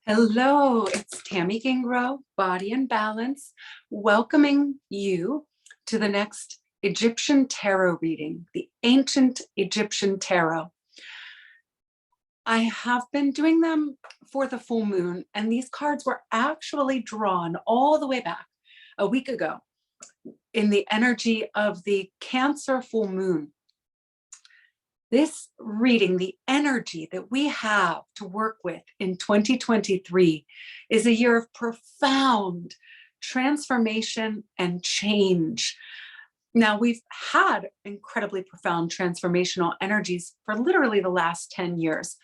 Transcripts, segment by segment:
Hello, it's Tammy Gingro, Body and Balance, welcoming you to the next Egyptian Tarot reading, the Ancient Egyptian Tarot. I have been doing them for the full moon, and these cards were actually drawn all the way back a week ago in the energy of the Cancer full moon. This reading, the energy that we have to work with in 2023 is a year of profound transformation and change. Now, we've had incredibly profound transformational energies for literally the last 10 years.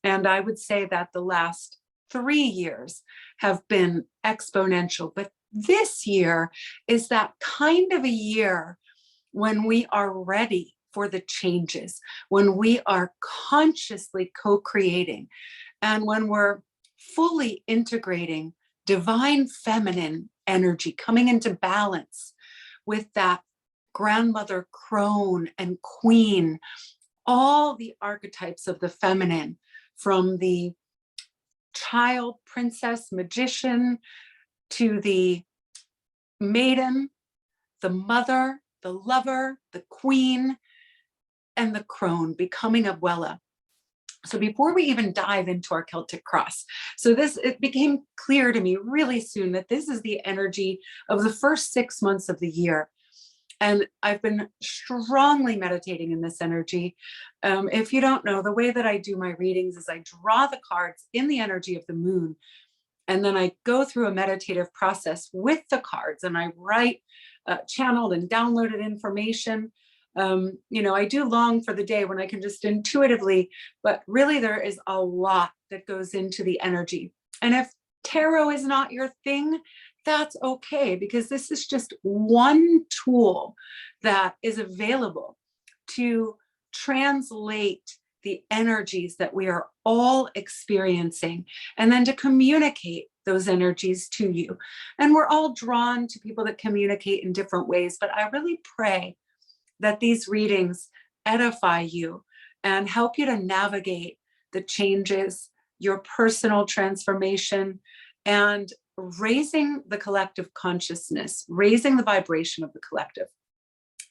And I would say that the last 3 years have been exponential. But this year is that kind of a year when we are ready for the changes, when we are consciously co-creating, and when we're fully integrating divine feminine energy, coming into balance with that grandmother, crone, and queen, all the archetypes of the feminine, from the child, princess, magician, to the maiden, the mother, the lover, the queen, and the crone, becoming Abuela. So before we even dive into our Celtic cross, it became clear to me really soon that this is the energy of the first 6 months of the year. And I've been strongly meditating in this energy. If you don't know, the way that I do my readings is I draw the cards in the energy of the moon, and then I go through a meditative process with the cards, and I write channeled and downloaded information. I do long for the day when I can just intuitively, but really there is a lot that goes into the energy. And if tarot is not your thing, that's okay, because this is just one tool that is available to translate the energies that we are all experiencing, and then to communicate those energies to you. And we're all drawn to people that communicate in different ways, but I really pray that these readings edify you and help you to navigate the changes, your personal transformation, and raising the collective consciousness, raising the vibration of the collective.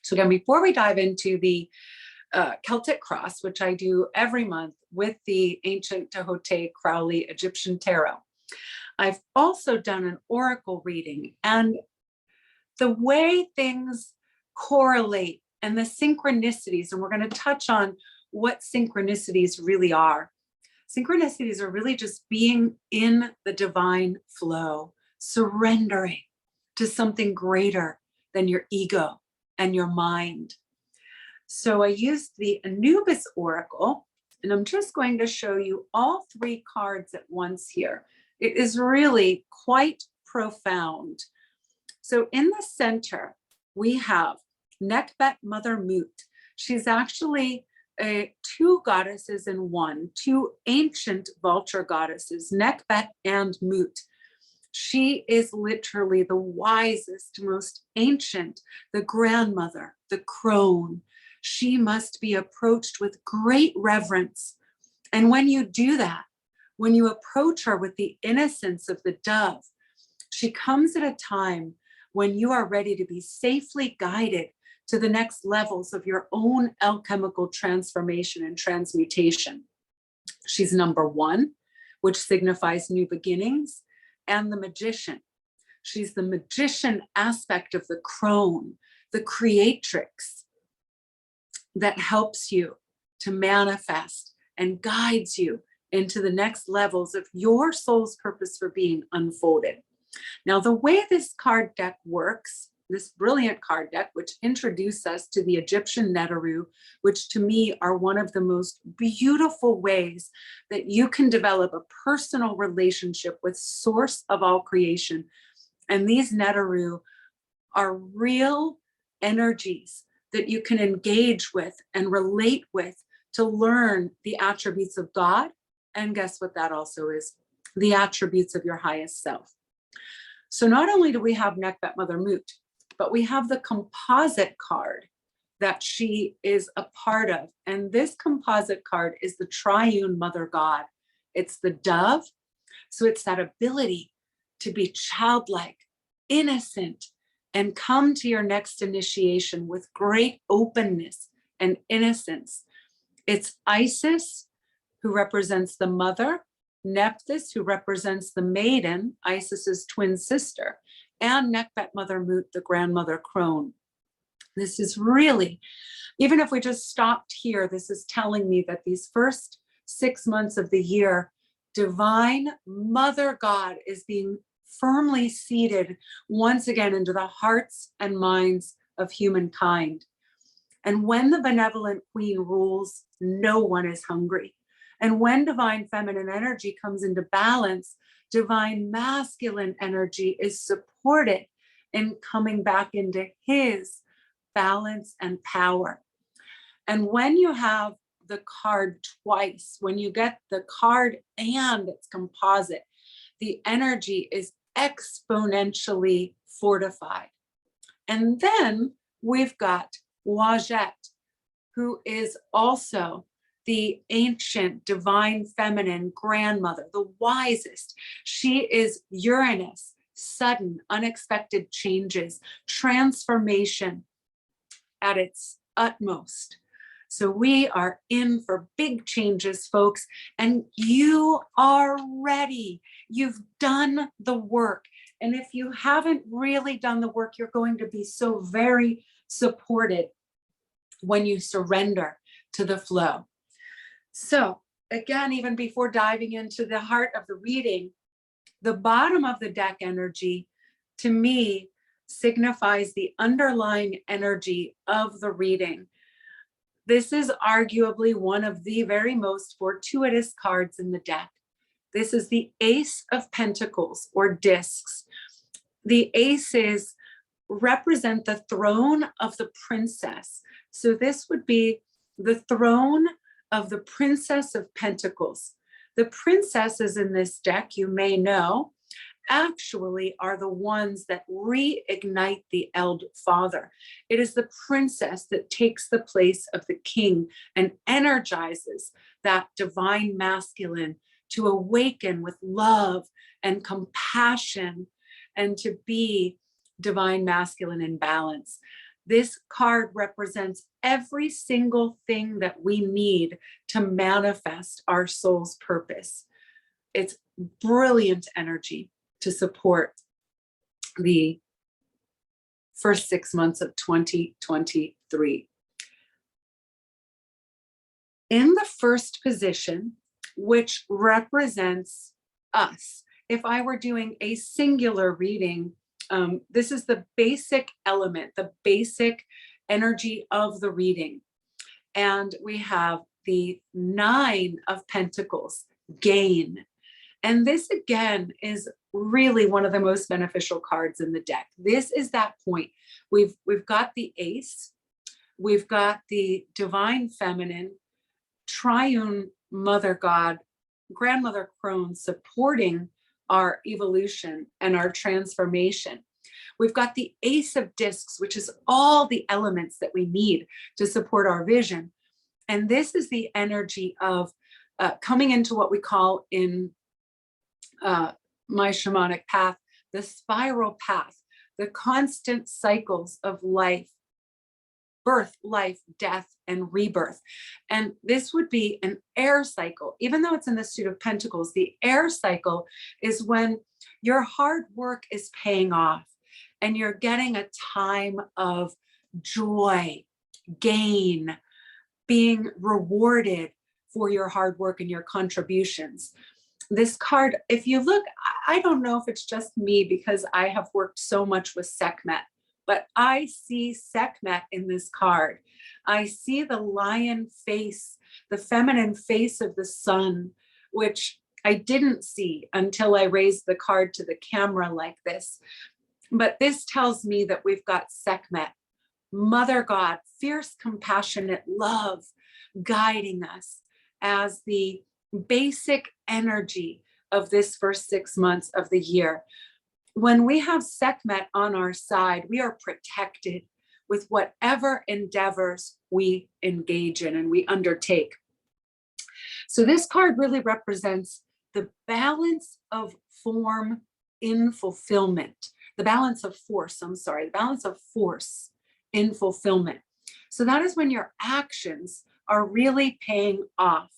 So again, before we dive into the Celtic cross, which I do every month with the Ancient Tehote Crowley Egyptian Tarot, I've also done an oracle reading, and the way things correlate and the synchronicities, and we're going to touch on what synchronicities really are. Synchronicities are really just being in the divine flow, surrendering to something greater than your ego and your mind. So I used the Anubis Oracle, and I'm just going to show you all 3 cards at once here. It is really quite profound. So in the center, we have Nekbet Mother Mut. She's actually 2 goddesses in one, 2 ancient vulture goddesses, Nekbet and Mut. She is literally the wisest, most ancient, the grandmother, the crone. She must be approached with great reverence. And when you do that, when you approach her with the innocence of the dove, she comes at a time when you are ready to be safely guided to the next levels of your own alchemical transformation and transmutation. She's number 1, which signifies new beginnings, and the magician. She's the magician aspect of the crone, the creatrix that helps you to manifest and guides you into the next levels of your soul's purpose for being unfolded. Now, the way this card deck works, this brilliant card deck, which introduced us to the Egyptian Neteru, which to me are one of the most beautiful ways that you can develop a personal relationship with source of all creation. And these Neteru are real energies that you can engage with and relate with to learn the attributes of God. And guess what that also is? The attributes of your highest self. So not only do we have Nekbet Mother Mut, but we have the composite card that she is a part of. And this composite card is the triune Mother God. It's the dove, So it's that ability to be childlike, innocent, and come to your next initiation with great openness and innocence. It's Isis, who represents the mother, Nephthys, who represents the maiden, Isis's twin sister, and Nekhbet Mother Mut, the grandmother crone. This is really, even if we just stopped here, this is telling me that these first 6 months of the year, divine Mother God is being firmly seated once again into the hearts and minds of humankind. And when the benevolent queen rules, no one is hungry. And when divine feminine energy comes into balance, divine masculine energy is supported in coming back into his balance and power. And when you have the card twice, when you get the card and it's composite, the energy is exponentially fortified. And then we've got Wajette, who is also the ancient divine feminine grandmother, the wisest. She is Uranus, sudden, unexpected changes, transformation at its utmost. So we are in for big changes, folks, and you are ready. You've done the work. And if you haven't really done the work, you're going to be so very supported when you surrender to the flow. So again, even before diving into the heart of the reading, the bottom of the deck energy, to me, signifies the underlying energy of the reading. This is arguably one of the very most fortuitous cards in the deck. This is the Ace of Pentacles, or discs. The aces represent the throne of the princess. So this would be the throne of the Princess of Pentacles. The princesses in this deck, you may know, actually are the ones that reignite the Eld Father. It is the princess that takes the place of the king and energizes that divine masculine to awaken with love and compassion and to be divine masculine in balance. This card represents every single thing that we need to manifest our soul's purpose. It's brilliant energy to support the first 6 months of 2023. In the first position, which represents us, if I were doing a singular reading, this is the basic element, the basic energy of the reading. And we have the 9 of Pentacles, gain. And this again is really one of the most beneficial cards in the deck. This is that point. We've got the ace, we've got the divine feminine, triune mother god, grandmother crone supporting our evolution and our transformation. We've got the Ace of Discs, which is all the elements that we need to support our vision. And this is the energy of coming into what we call in my shamanic path, the spiral path, the constant cycles of life, birth, life, death, and rebirth. And this would be an air cycle. Even though it's in the suit of Pentacles, the air cycle is when your hard work is paying off and you're getting a time of joy, gain, being rewarded for your hard work and your contributions. This card, if you look, I don't know if it's just me because I have worked so much with Sekhmet, but I see Sekhmet in this card. I see the lion face, the feminine face of the sun, which I didn't see until I raised the card to the camera like this. But this tells me that we've got Sekhmet, Mother God, fierce, compassionate love, guiding us as the basic energy of this first 6 months of the year. When we have Sekhmet on our side, we are protected with whatever endeavors we engage in and we undertake. So this card really represents the balance of form in fulfillment, the balance of force, the balance of force in fulfillment. So that is when your actions are really paying off.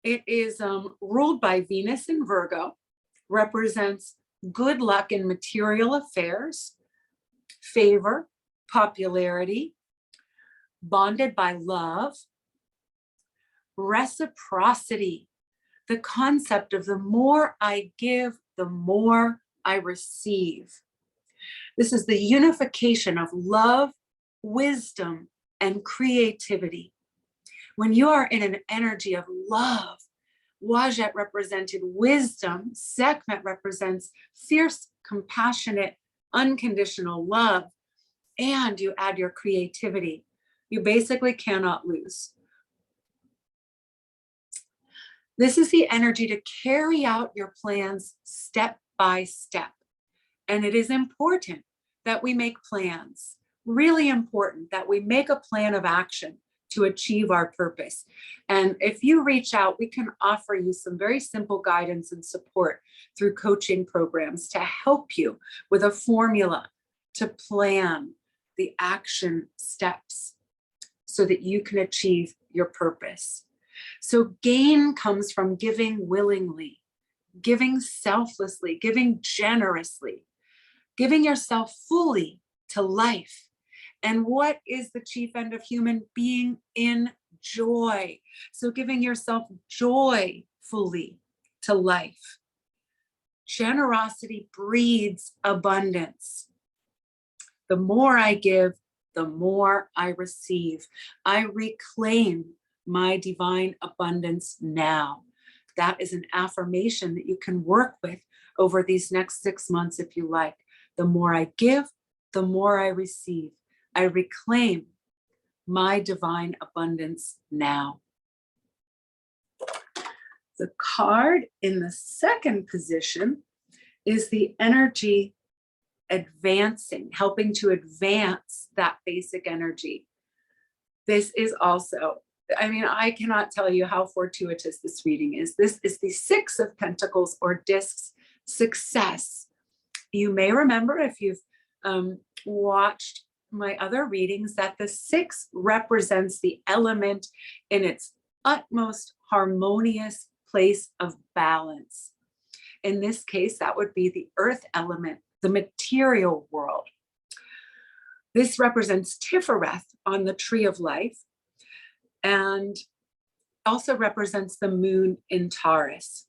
It is ruled by Venus in Virgo, represents good luck in material affairs, favor, popularity, bonded by love, reciprocity, the concept of the more I give, the more I receive. This is the unification of love, wisdom, and creativity. When you are in an energy of love, Wajet represented wisdom, Sekhmet represents fierce, compassionate, unconditional love, and you add your creativity. You basically cannot lose. This is the energy to carry out your plans step by step. And it is important that we make plans, really important that we make a plan of action to achieve our purpose. And if you reach out, we can offer you some very simple guidance and support through coaching programs to help you with a formula to plan the action steps so that you can achieve your purpose. So gain comes from giving willingly, giving selflessly, giving generously, giving yourself fully to life. And what is the chief end of human being? In joy. So giving yourself joy fully to life. Generosity breeds abundance. The more I give, the more I receive. I reclaim my divine abundance now. That is an affirmation that you can work with over these next 6 months if you like. The more I give, the more I receive. I reclaim my divine abundance now. The card in the second position is the energy advancing, helping to advance that basic energy. This is also, I cannot tell you how fortuitous this reading is. This is the Six of Pentacles or discs, success. You may remember if you've watched my other readings that the 6 represents the element in its utmost harmonious place of balance. In this case, that would be the earth element, the material world. This represents Tifereth on the tree of life and also represents the moon in Taurus.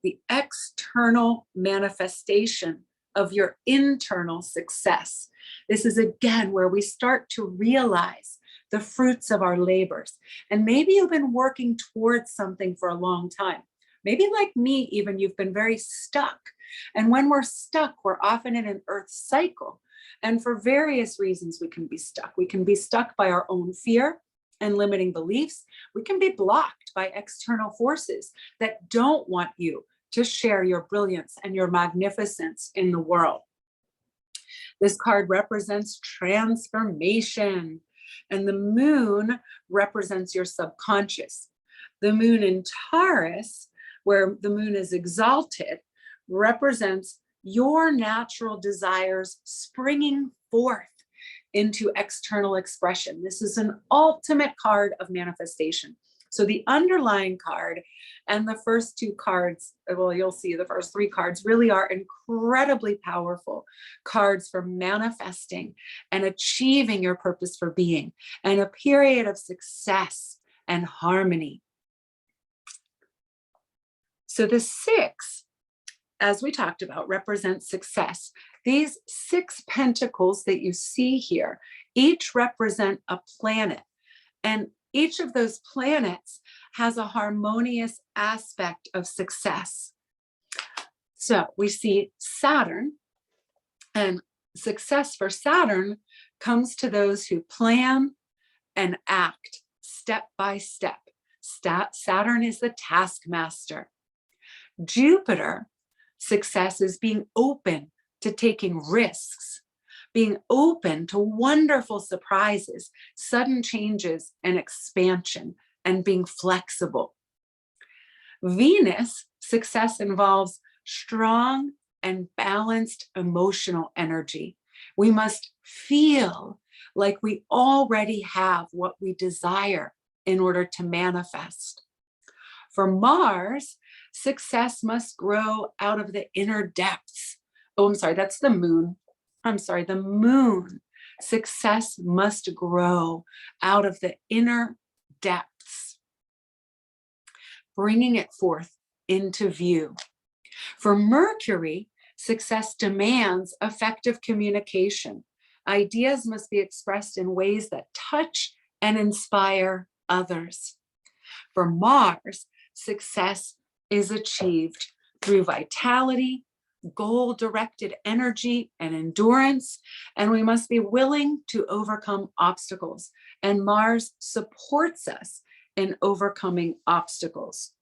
The external manifestation of your internal success. This is again where we start to realize the fruits of our labors. And maybe you've been working towards something for a long time. Maybe like me, even you've been very stuck. And when we're stuck, we're often in an earth cycle. And for various reasons, we can be stuck. We can be stuck by our own fear and limiting beliefs. We can be blocked by external forces that don't want you to share your brilliance and your magnificence in the world. This card represents transformation, and the moon represents your subconscious. The moon in Taurus, where the moon is exalted, represents your natural desires springing forth into external expression. This is an ultimate card of manifestation. So the underlying card and the first 2 cards, well, you'll see the first 3 cards really are incredibly powerful cards for manifesting and achieving your purpose for being, and a period of success and harmony. So the 6, as we talked about, represents success. These 6 pentacles that you see here, each represent a planet, and each of those planets has a harmonious aspect of success. So we see Saturn, and success for Saturn comes to those who plan and act step by step. Saturn is the taskmaster. Jupiter, success is being open to taking risks, being open to wonderful surprises, sudden changes and expansion, and being flexible. Venus, success involves strong and balanced emotional energy. We must feel like we already have what we desire in order to manifest. For Mars, success must grow out of the inner depths. Oh, I'm sorry, that's the moon. I'm sorry, the moon. Success must grow out of the inner depths, bringing it forth into view. For Mercury, success demands effective communication. Ideas must be expressed in ways that touch and inspire others. For Mars, success is achieved through vitality, goal-directed energy, and endurance, and we must be willing to overcome obstacles. And Mars supports us in overcoming obstacles.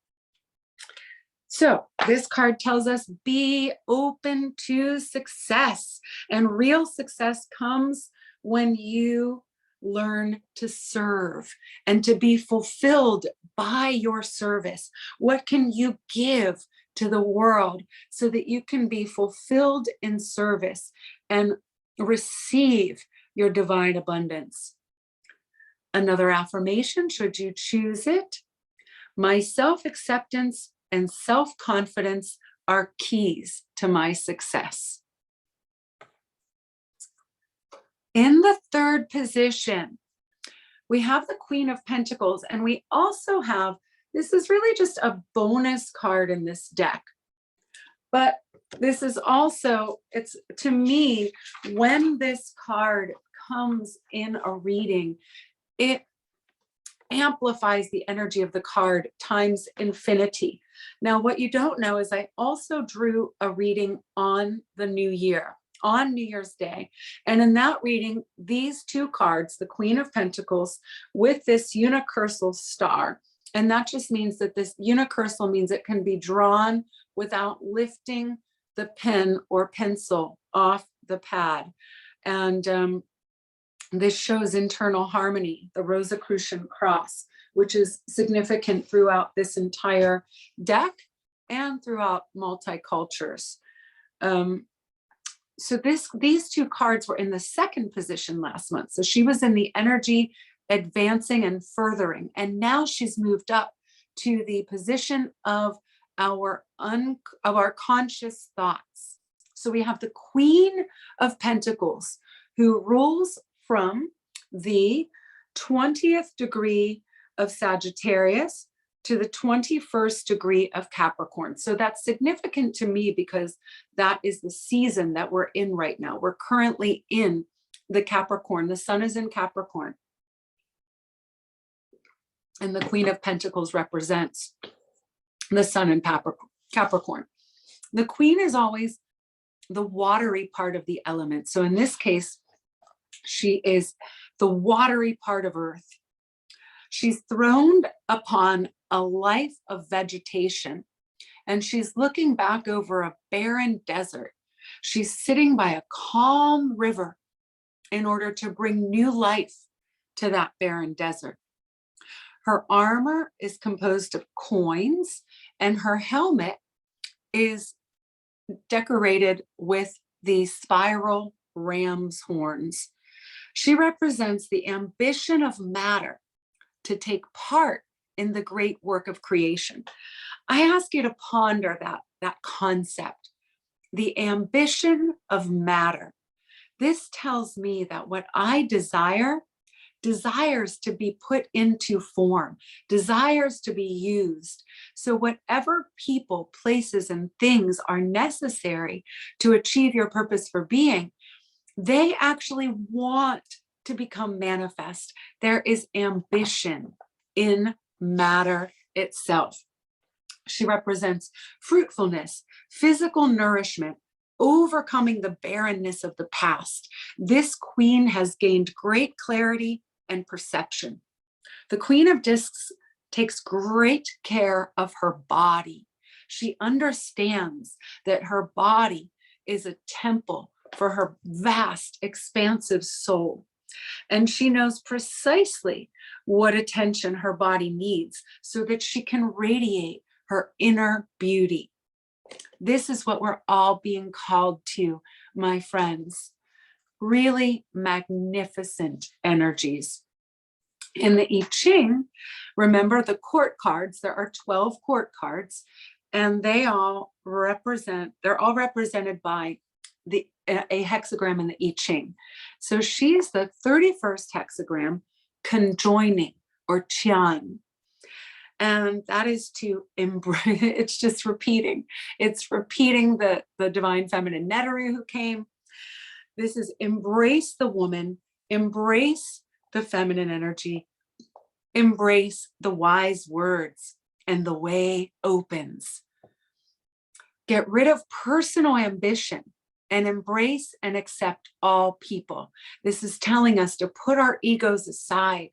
So this card tells us, be open to success. And real success comes when you learn to serve and to be fulfilled by your service. What can you give to the world so that you can be fulfilled in service and receive your divine abundance? Another affirmation, should you choose it: my self-acceptance and self-confidence are keys to my success. In the third position, we have the Queen of Pentacles, and we also have, this is really just a bonus card in this deck, but this is also, it's, to me, when this card comes in a reading, it amplifies the energy of the card times infinity. Now, what you don't know is I also drew a reading on the new year, on New Year's Day. And in that reading, these two cards, the Queen of Pentacles with this unicursal star, and that just means that this unicursal means it can be drawn without lifting the pen or pencil off the pad. And this shows internal harmony, the Rosicrucian cross, which is significant throughout this entire deck and throughout multi-cultures. So these two cards were in the second position last month. So she was in the energy advancing and furthering, and now she's moved up to the position of our conscious thoughts. So we have the Queen of Pentacles, who rules from the 20th degree of Sagittarius to the 21st degree of Capricorn. So that's significant to me because that is the season that we're in right now. We're currently in the Capricorn. The sun is in Capricorn. And the Queen of Pentacles represents the sun in Capricorn. The Queen is always the watery part of the element. So in this case, she is the watery part of Earth. She's throned upon a life of vegetation, and she's looking back over a barren desert. She's sitting by a calm river in order to bring new life to that barren desert. Her armor is composed of coins, and her helmet is decorated with the spiral ram's horns. She represents the ambition of matter to take part in the great work of creation. I ask you to ponder that concept, the ambition of matter. This tells me that what I desires to be put into form, desires to be used. So whatever people, places, and things are necessary to achieve your purpose for being, they actually want to become manifest. There is ambition in matter itself. She represents fruitfulness, physical nourishment, overcoming the barrenness of the past. This queen has gained great clarity and perception. The Queen of Discs takes great care of her body. She understands that her body is a temple for her vast, expansive soul. And she knows precisely what attention her body needs so that she can radiate her inner beauty. This is what we're all being called to, my friends. Really magnificent energies. In the I Ching, remember the court cards, there are 12 court cards, and they're all represented by a hexagram in the I Ching. So she's the 31st hexagram, conjoining or Qian. And that is to embrace, it's just repeating. It's repeating the divine feminine Neteru who came. This is embrace the woman, embrace the feminine energy, embrace the wise words, and the way opens. Get rid of personal ambition and embrace and accept all people. This is telling us to put our egos aside,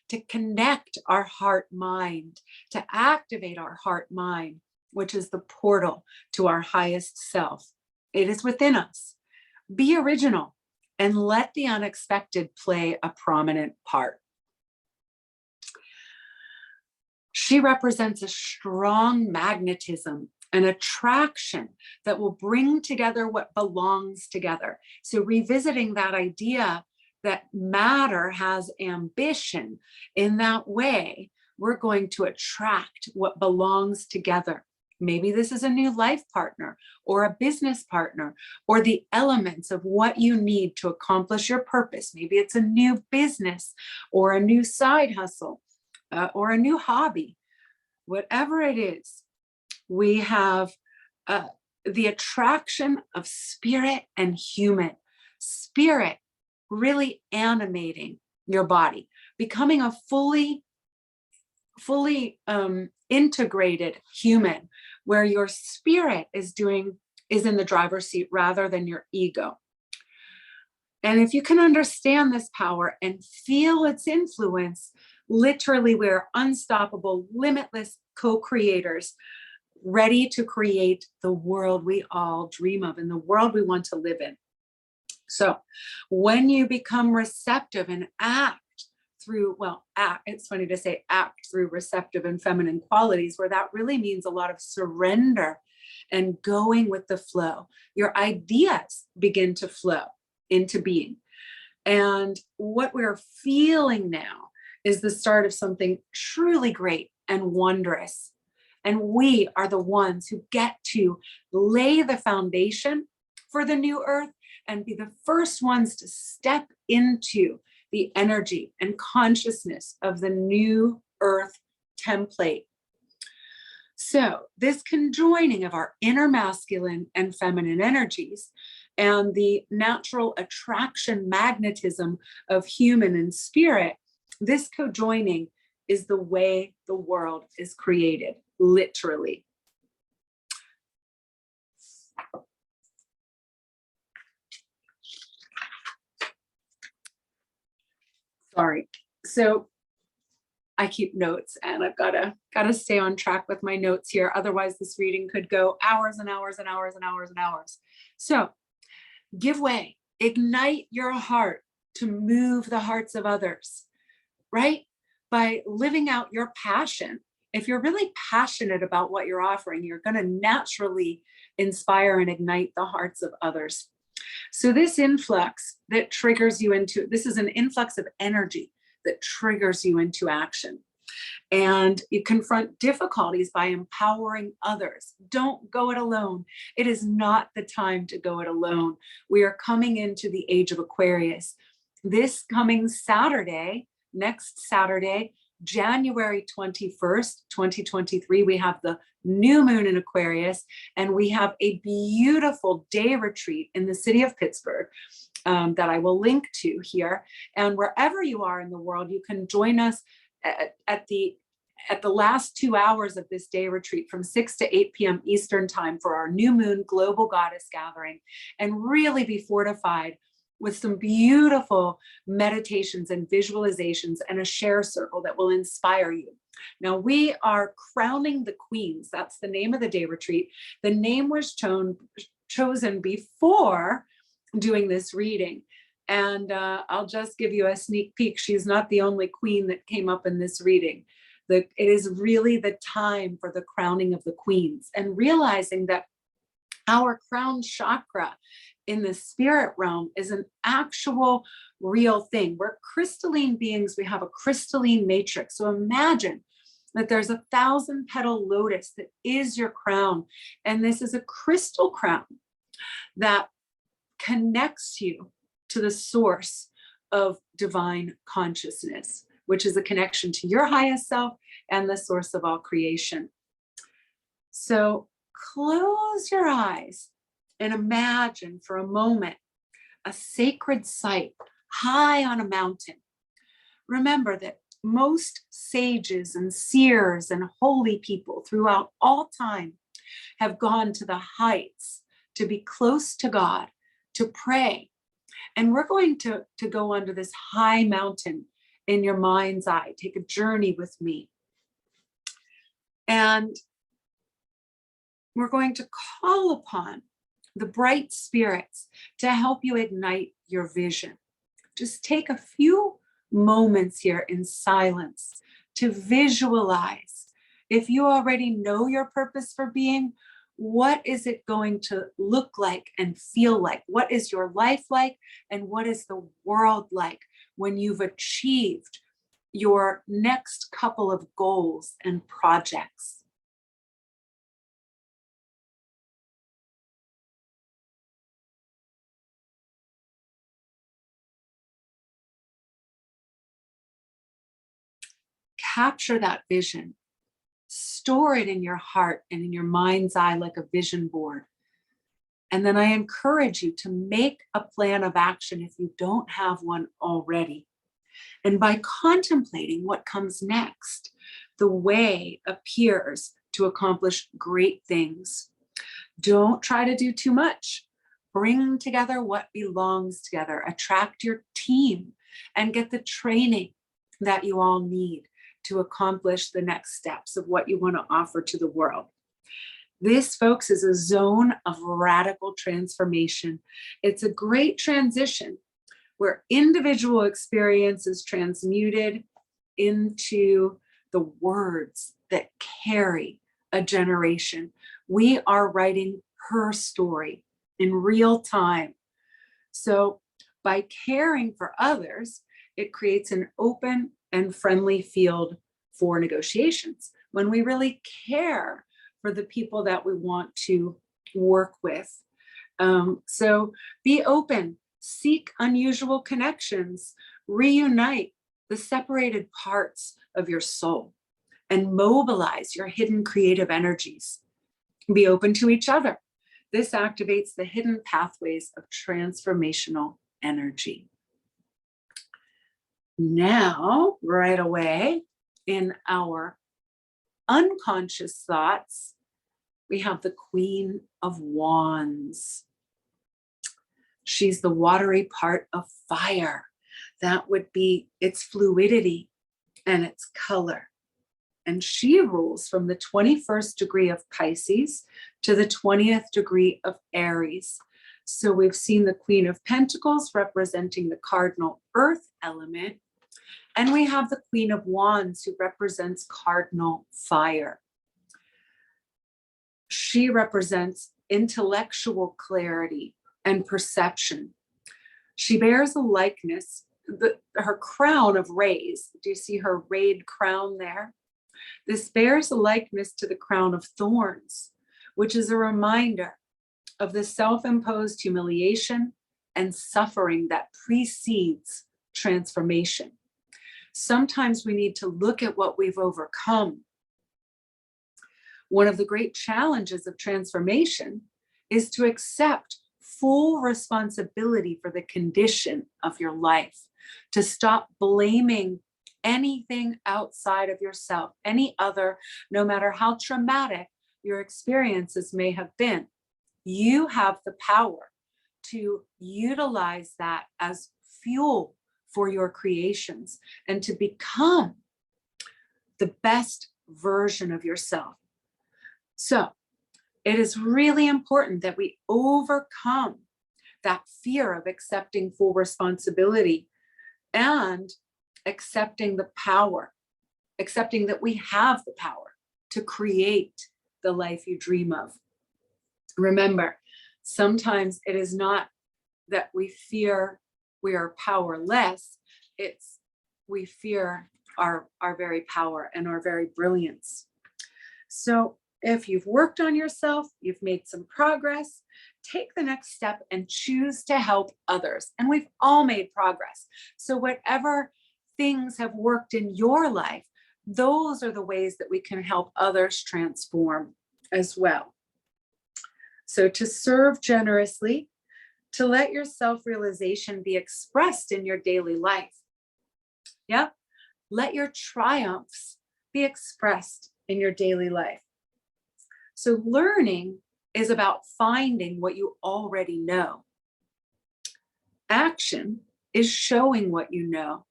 to connect our heart mind, to activate our heart mind, which is the portal to our highest self. It is within us. Be original and let the unexpected play a prominent part. She represents a strong magnetism, an attraction that will bring together what belongs together. So revisiting that idea that matter has ambition, in that way, we're going to attract what belongs together. Maybe this is a new life partner or a business partner or the elements of what you need to accomplish your purpose. Maybe it's a new business or a new side hustle or a new hobby. Whatever it is, we have the attraction of spirit and human. Spirit really animating your body, becoming a fully integrated human, where your spirit is in the driver's seat rather than your ego. And if you can understand this power and feel its influence, literally we're unstoppable, limitless co-creators, ready to create the world we all dream of and the world we want to live in. So when you become receptive and act through, it's funny to say act through receptive and feminine qualities, where that really means a lot of surrender and going with the flow. Your ideas begin to flow into being. And what we're feeling now is the start of something truly great and wondrous. And we are the ones who get to lay the foundation for the new earth and be the first ones to step into the energy and consciousness of the new earth template. So this conjoining of our inner masculine and feminine energies and the natural attraction magnetism of human and spirit, this cojoining is the way the world is created, literally. Sorry. So I keep notes and I've gotta stay on track with my notes here. Otherwise this reading could go hours and hours and hours and hours and hours. So give way, ignite your heart to move the hearts of others, right? By living out your passion. If you're really passionate about what you're offering, you're going to naturally inspire and ignite the hearts of others. So this influx that triggers you into, this is an influx of energy that triggers you into action. And you confront difficulties by empowering others. Don't go it alone. It is not the time to go it alone. We are coming into the age of Aquarius. This coming Saturday, next Saturday, January 21st, 2023, we have the new moon in Aquarius, and we have a beautiful day retreat in the city of Pittsburgh that I will link to here. And wherever you are in the world, you can join us at the last 2 hours of this day retreat from 6 to 8 p.m. Eastern time for our new moon global goddess gathering, and really be fortified with some beautiful meditations and visualizations and a share circle that will inspire you. Now we are crowning the queens. That's the name of the day retreat. The name was chosen before doing this reading. And I'll just give you a sneak peek. She's not the only queen that came up in this reading. It is really the time for the crowning of the queens, and realizing that our crown chakra in the spirit realm is an actual real thing. We're crystalline beings. We have a crystalline matrix. So imagine that there's 1,000-petal lotus that is your crown. And this is a crystal crown that connects you to the source of divine consciousness, which is a connection to your highest self and the source of all creation. So close your eyes and imagine for a moment a sacred site high on a mountain. Remember that most sages and seers and holy people throughout all time have gone to the heights to be close to God, to pray. And we're going to go onto this high mountain in your mind's eye. Take a journey with me. And we're going to call upon the bright spirits to help you ignite your vision. Just take a few moments here in silence to visualize. If you already know your purpose for being, what is it going to look like and feel like? What is your life like? And what is the world like when you've achieved your next couple of goals and projects? Capture that vision, store it in your heart and in your mind's eye like a vision board. And then I encourage you to make a plan of action if you don't have one already. And by contemplating what comes next, the way appears to accomplish great things. Don't try to do too much. Bring together what belongs together. Attract your team and get the training that you all need to accomplish the next steps of what you want to offer to the world. This, folks, is a zone of radical transformation. It's a great transition where individual experience is transmuted into the words that carry a generation. We are writing her story in real time. So by caring for others, it creates an open and friendly field for negotiations. When we really care for the people that we want to work with. So be open, seek unusual connections, reunite the separated parts of your soul, and mobilize your hidden creative energies. Be open to each other. This activates the hidden pathways of transformational energy. Now, right away, in our unconscious thoughts, we have the Queen of Wands. She's the watery part of fire. That would be its fluidity and its color. And she rules from the 21st degree of Pisces to the 20th degree of Aries. So we've seen the Queen of Pentacles representing the cardinal earth element. And we have the Queen of Wands who represents cardinal fire. She represents intellectual clarity and perception. She bears a likeness, her crown of rays. Do you see her rayed crown there? This bears a likeness to the crown of thorns, which is a reminder of the self-imposed humiliation and suffering that precedes transformation. Sometimes we need to look at what we've overcome. One of the great challenges of transformation is to accept full responsibility for the condition of your life, to stop blaming anything outside of yourself, any other, no matter how traumatic your experiences may have been. You have the power to utilize that as fuel for your creations and to become the best version of yourself. So it is really important that we overcome that fear of accepting full responsibility and accepting the power accepting that we have the power to create the life you dream of. Remember, sometimes it is not that we fear we are powerless, it's we fear our very power and our very brilliance. So if you've worked on yourself, you've made some progress, take the next step and choose to help others. And we've all made progress. So whatever things have worked in your life, those are the ways that we can help others transform as well. So to serve generously, to let your self-realization be expressed in your daily life. Yeah, let your triumphs be expressed in your daily life. So learning is about finding what you already know. Action is showing what you know.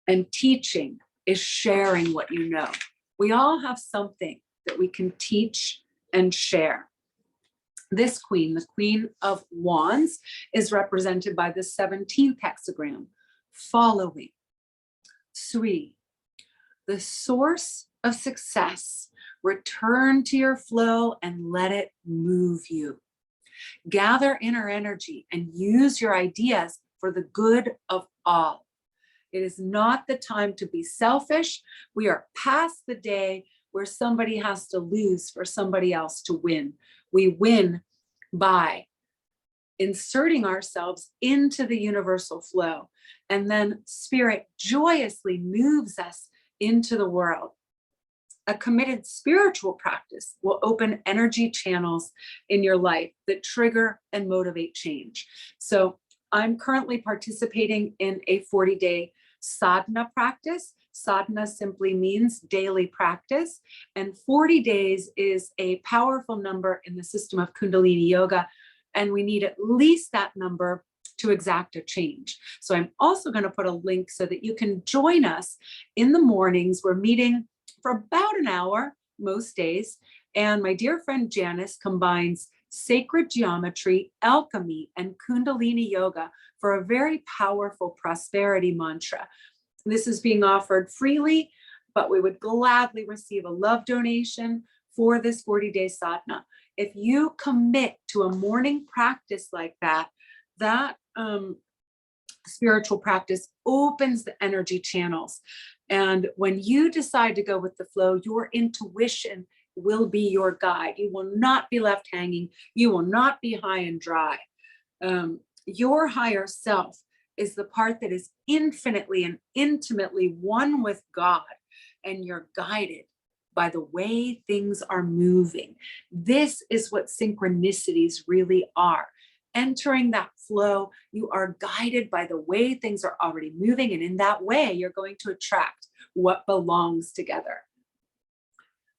And teaching is sharing what you know. We all have something that we can teach and share. This queen, the Queen of Wands, is represented by the 17th hexagram, following. 3, the source of success. Return to your flow and let it move you. Gather inner energy and use your ideas for the good of all. It is not the time to be selfish. We are past the day where somebody has to lose for somebody else to win. We win by inserting ourselves into the universal flow, and then spirit joyously moves us into the world. A committed spiritual practice will open energy channels in your life that trigger and motivate change. So I'm currently participating in a 40-day sadhana practice. Sadhana simply means daily practice, and 40 days is a powerful number in the system of Kundalini yoga, and we need at least that number to exact a change. So I'm also going to put a link so that you can join us in the mornings. We're meeting for about an hour most days, and my dear friend Janice combines sacred geometry, alchemy, and Kundalini yoga for a very powerful prosperity mantra. This is being offered freely, but we would gladly receive a love donation for this 40-day sadhana. If you commit to a morning practice like that, that spiritual practice opens the energy channels. And when you decide to go with the flow, your intuition will be your guide. You will not be left hanging. You will not be high and dry. Your higher self is the part that is infinitely and intimately one with God, and you're guided by the way things are moving. This is what synchronicities really are. Entering that flow, you are guided by the way things are already moving, and in that way, you're going to attract what belongs together.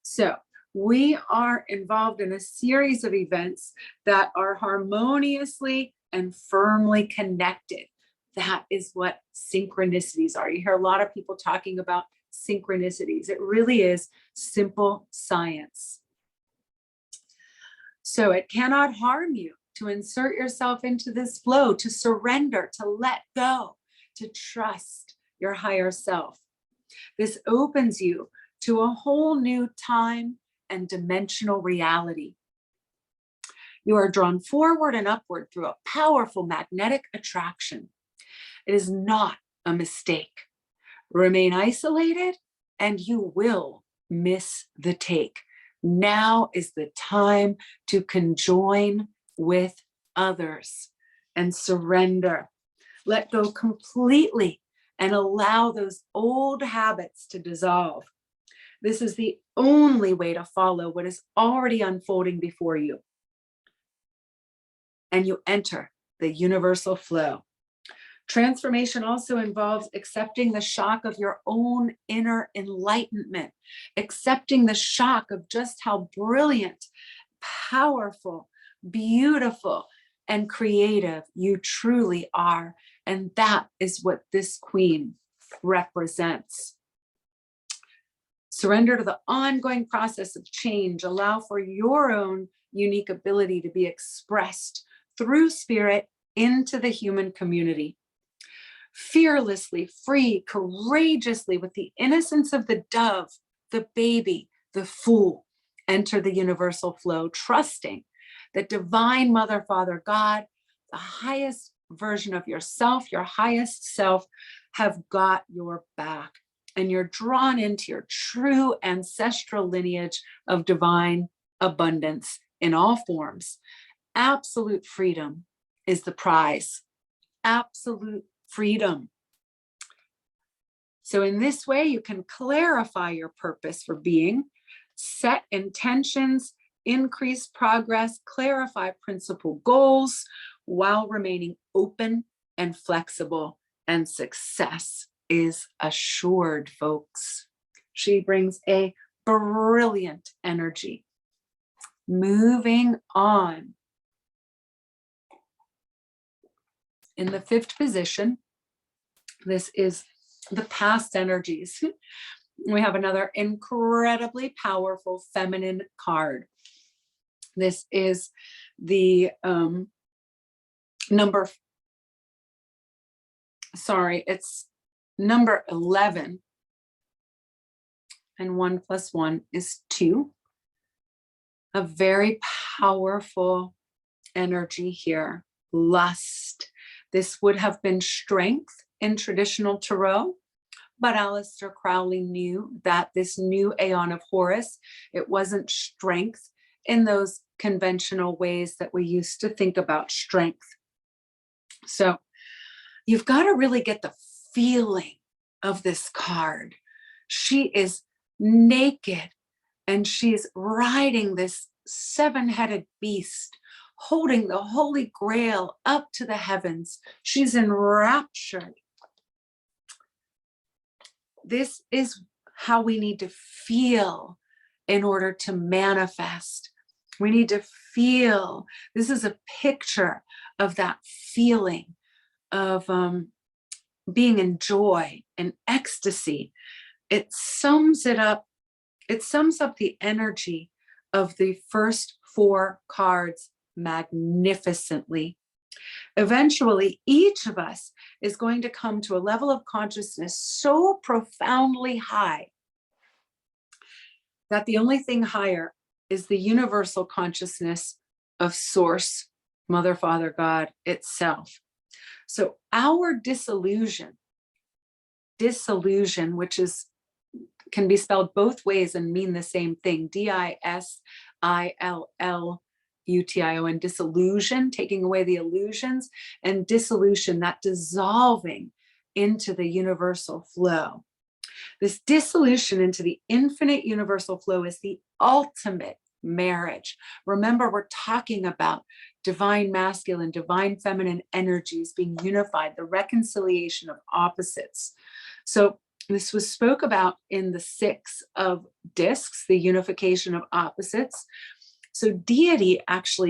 So we are involved in a series of events that are harmoniously and firmly connected. That is what synchronicities are. You hear a lot of people talking about synchronicities. It really is simple science. So it cannot harm you to insert yourself into this flow, to surrender, to let go, to trust your higher self. This opens you to a whole new time and dimensional reality. You are drawn forward and upward through a powerful magnetic attraction. It is not a mistake. Remain isolated and you will miss the take. Now is the time to conjoin with others and surrender. Let go completely and allow those old habits to dissolve. This is the only way to follow what is already unfolding before you. And you enter the universal flow. Transformation also involves accepting the shock of your own inner enlightenment, accepting the shock of just how brilliant, powerful, beautiful, and creative you truly are. And that is what this queen represents. Surrender to the ongoing process of change. Allow for your own unique ability to be expressed through spirit into the human community. fearlessly, free, courageously, with the innocence of the dove, the baby, the fool, enter the universal flow, trusting that divine Mother, Father, God, the highest version of yourself, your highest self, have got your back. And you're drawn into your true ancestral lineage of divine abundance in all forms. Absolute freedom is the prize. Absolute freedom. So in this way, you can clarify your purpose for being, set intentions, increase progress, clarify principal goals while remaining open and flexible, and success is assured, folks. She brings a brilliant energy. Moving on. In the 5th position, this is the past energies. We have another incredibly powerful feminine card. This is the it's number 11. And 1 + 1 is 2. A very powerful energy here. Lust. This would have been strength in traditional tarot, but Aleister Crowley knew that this new Aeon of Horus, it wasn't strength in those conventional ways that we used to think about strength. So you've got to really get the feeling of this card. She is naked and she's riding this 7-headed beast, holding the Holy Grail up to the heavens. She's enraptured. This is how we need to feel in order to manifest. We need to feel. This is a picture of that feeling of being in joy and ecstasy. It sums it up. It sums up the energy of the first 4 cards magnificently. Eventually, each of us is going to come to a level of consciousness so profoundly high that the only thing higher is the universal consciousness of Source, Mother, Father, God itself. So our disillusion, which can be spelled both ways and mean the same thing, DISILLUTION, disillusion, taking away the illusions, and dissolution, that dissolving into the universal flow. This dissolution into the infinite universal flow is the ultimate marriage. Remember, we're talking about divine masculine, divine feminine energies being unified, the reconciliation of opposites. So this was spoke about in the 6 of discs, the unification of opposites. So deity,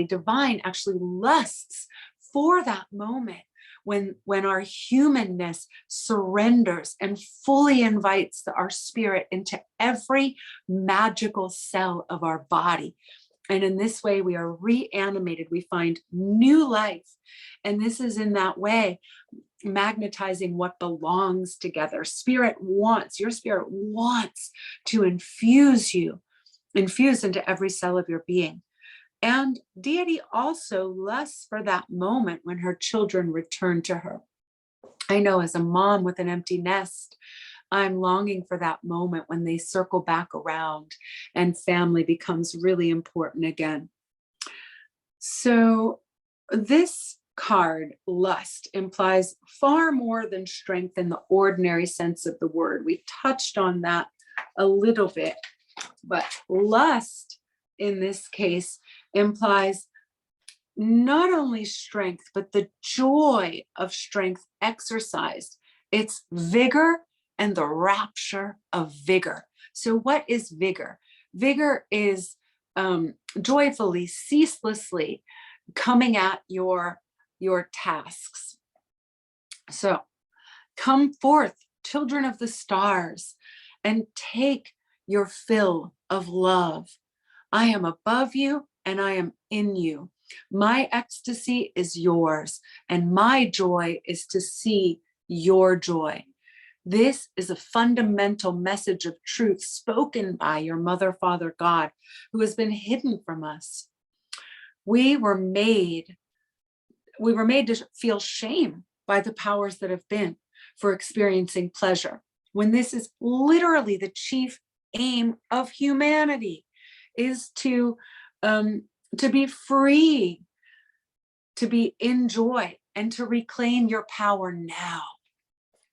divine, lusts for that moment when our humanness surrenders and fully invites our spirit into every magical cell of our body. And in this way, we are reanimated. We find new life. And this is in that way, magnetizing what belongs together. Your spirit wants to infuse into every cell of your being. And deity also lusts for that moment when her children return to her. I know as a mom with an empty nest, I'm longing for that moment when they circle back around and family becomes really important again. So this card, lust, implies far more than strength in the ordinary sense of the word. We touched on that a little bit, but lust in this case implies not only strength, but the joy of strength exercised. It's vigor and the rapture of vigor. So what is vigor? Vigor is joyfully, ceaselessly coming at your tasks. So come forth, children of the stars, and take your fill of love. I am above you and I am in you. My ecstasy is yours, and my joy is to see your joy. This is a fundamental message of truth spoken by your mother, father, God, who has been hidden from us. We were made to feel shame by the powers that have been for experiencing pleasure, when this is literally the chief aim of humanity, is to be free, to be in joy, and to reclaim your power now.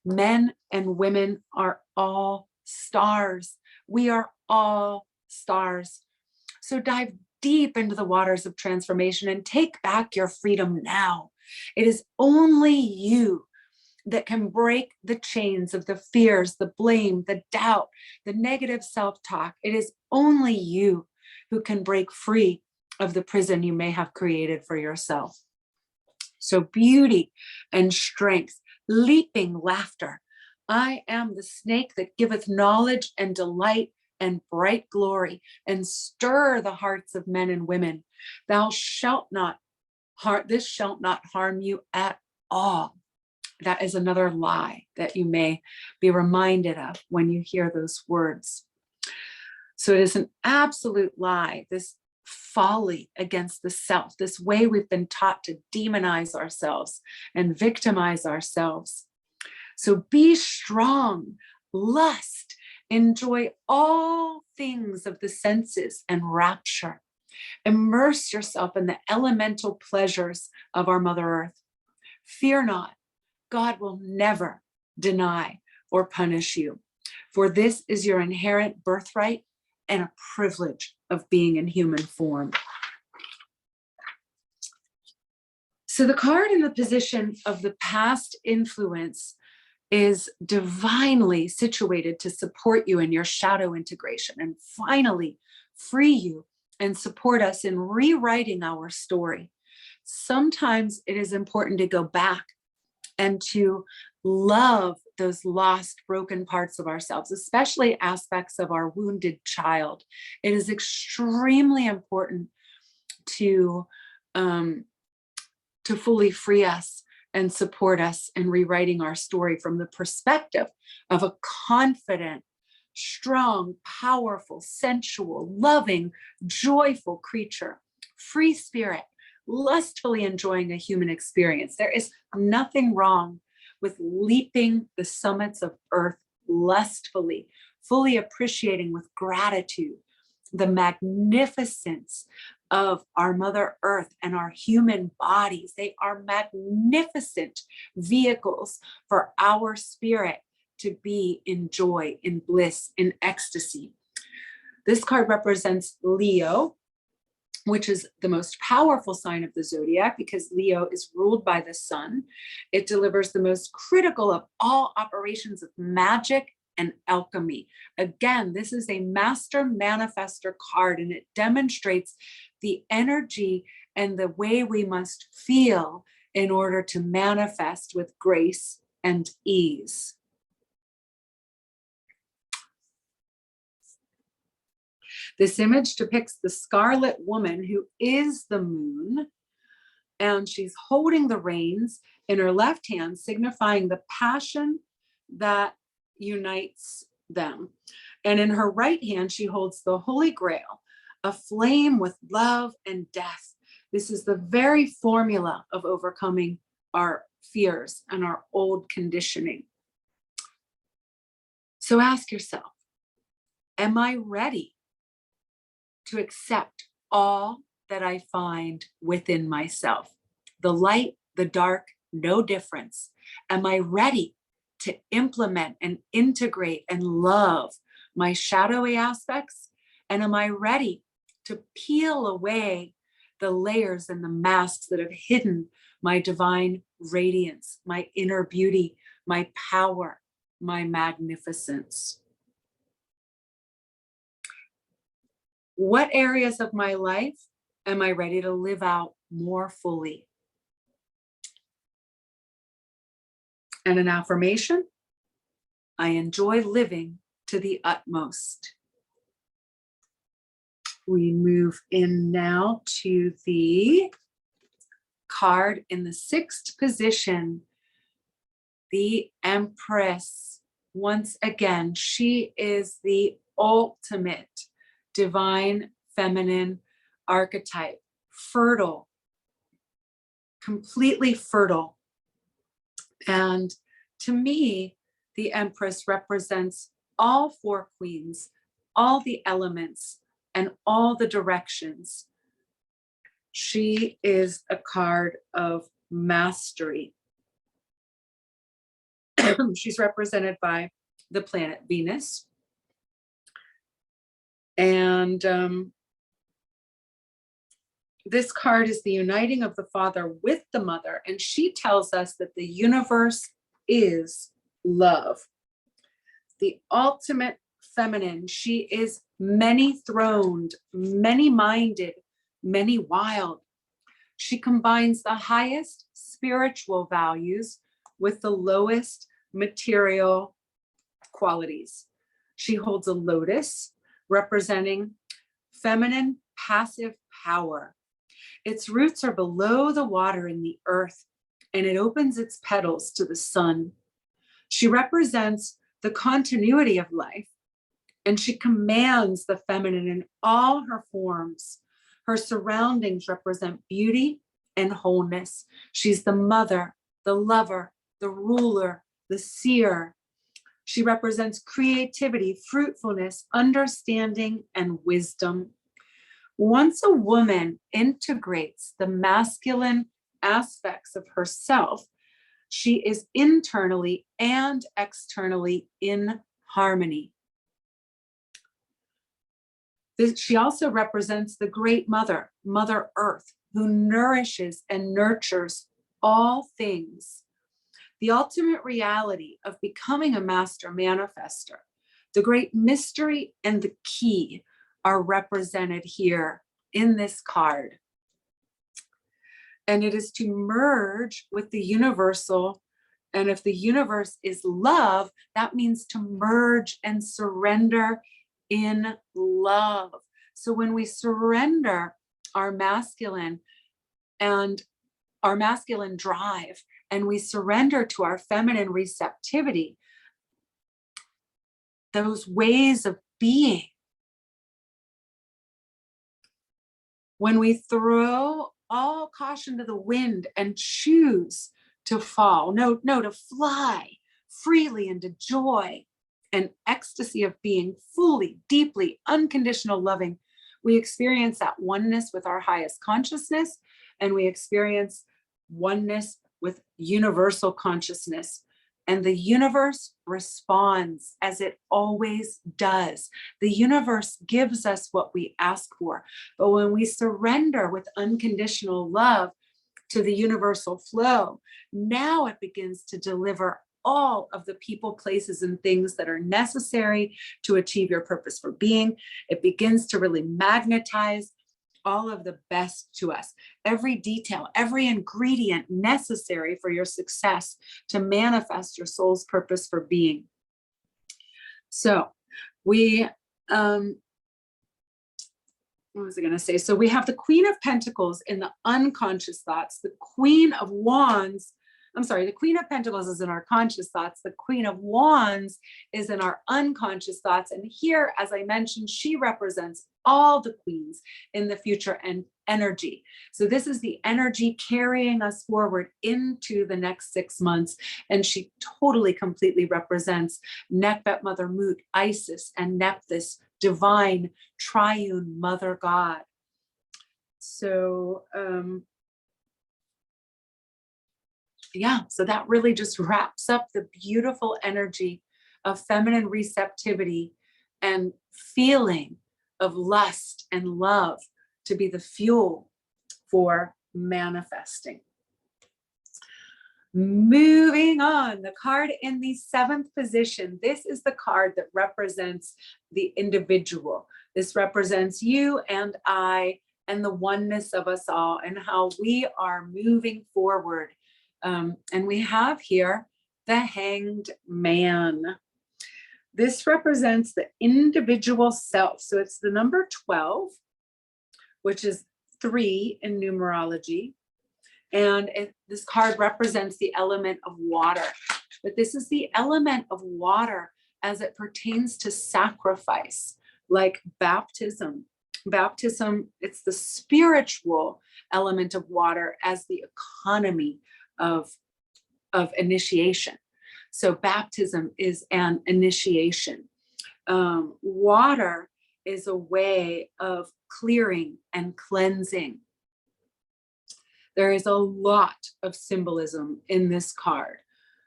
Men and women are all stars. We are all stars. So dive deep into the waters of transformation and take back your freedom now. It is only you that can break the chains of the fears, the blame, the doubt, the negative self-talk. It is only you who can break free of the prison you may have created for yourself. So beauty and strength, leaping laughter. I am the snake that giveth knowledge and delight and bright glory, and stir the hearts of men and women. Thou shalt not harm, this shall not harm you at all. That is another lie that you may be reminded of when you hear those words. So it is an absolute lie, this folly against the self, this way we've been taught to demonize ourselves and victimize ourselves. So be strong, lust, enjoy all things of the senses and rapture. Immerse yourself in the elemental pleasures of our Mother Earth. Fear not, God will never deny or punish you, for this is your inherent birthright and a privilege of being in human form. So the card in the position of the past influence is divinely situated to support you in your shadow integration and finally free you and support us in rewriting our story. Sometimes it is important to go back and to love those lost, broken parts of ourselves, especially aspects of our wounded child. It is extremely important to fully free us and support us in rewriting our story from the perspective of a confident, strong, powerful, sensual, loving, joyful creature, free spirit, lustfully enjoying a human experience. There is nothing wrong with leaping the summits of earth lustfully, fully appreciating with gratitude the magnificence of our Mother Earth and our human bodies. They are magnificent vehicles for our spirit to be in joy, in bliss, in ecstasy. This card represents Leo, which is the most powerful sign of the zodiac because Leo is ruled by the sun. It delivers the most critical of all operations of magic and alchemy. Again, this is a master manifestor card, and it demonstrates the energy and the way we must feel in order to manifest with grace and ease. This image depicts the scarlet woman who is the moon, and she's holding the reins in her left hand, signifying the passion that unites them. And in her right hand, she holds the Holy Grail, a flame with love and death. This is the very formula of overcoming our fears and our old conditioning. So ask yourself, am I ready to accept all that I find within myself? The light, the dark, no difference. Am I ready to implement and integrate and love my shadowy aspects? And am I ready to peel away the layers and the masks that have hidden my divine radiance, my inner beauty, my power, my magnificence? What areas of my life am I ready to live out more fully? And an affirmation: I enjoy living to the utmost. We move in now to the card in the 6th position, the Empress. Once again, she is the ultimate divine feminine archetype, fertile, completely fertile. And to me, the Empress represents all four queens, all the elements, and all the directions. She is a card of mastery. She's represented by the planet Venus. And this card is the uniting of the father with the mother. And she tells us that the universe is love. The ultimate feminine. She is many-throned, many-minded, many-wild. She combines the highest spiritual values with the lowest material qualities. She holds a lotus representing feminine passive power. Its roots are below the water in the earth, and it opens its petals to the sun. She represents the continuity of life, and she commands the feminine in all her forms. Her surroundings represent beauty and wholeness. She's the mother, the lover, the ruler, the seer. She represents creativity, fruitfulness, understanding, and wisdom. Once a woman integrates the masculine aspects of herself, she is internally and externally in harmony. She also represents the great mother, Mother Earth, who nourishes and nurtures all things. The ultimate reality of becoming a master manifester, the great mystery and the key are represented here in this card. And it is to merge with the universal. And if the universe is love, that means to merge and surrender in love. So when we surrender our masculine and our masculine drive, and we surrender to our feminine receptivity, those ways of being, when we throw all caution to the wind and choose to fall, to fly freely into joy and ecstasy of being fully, deeply, unconditional loving, we experience that oneness with our highest consciousness, and we experience oneness with universal consciousness. And the universe responds as it always does. The universe gives us what we ask for. But when we surrender with unconditional love to the universal flow, now it begins to deliver all of the people, places, and things that are necessary to achieve your purpose for being. It begins to really magnetize all of the best to us, every detail, every ingredient necessary for your success to manifest your soul's purpose for being. So we, what was I going to say? So we have the Queen of Pentacles in the unconscious thoughts, the Queen of Wands. I'm sorry, the Queen of Pentacles is in our conscious thoughts. The Queen of Wands is in our unconscious thoughts. And here, as I mentioned, she represents all the queens in the future and energy. So this is the energy carrying us forward into the next 6 months. And she totally, completely represents Nekhbet Mother Mut, Isis, and Nephthys, divine triune Mother God. So, yeah, so that really just wraps up the beautiful energy of feminine receptivity and feeling of lust and love to be the fuel for manifesting. Moving on, the card in the 7th position. This is the card that represents the individual. This represents you and I and the oneness of us all and how we are moving forward. And we have here the Hanged Man. This represents the individual self. So it's the number 12, which is 3 in numerology. And this card represents the element of water. but this is the element of water as it pertains to sacrifice, like baptism. Baptism, it's the spiritual element of water as the economy of initiation. So baptism is an initiation. Water is a way of clearing and cleansing. There is a lot of symbolism in this card.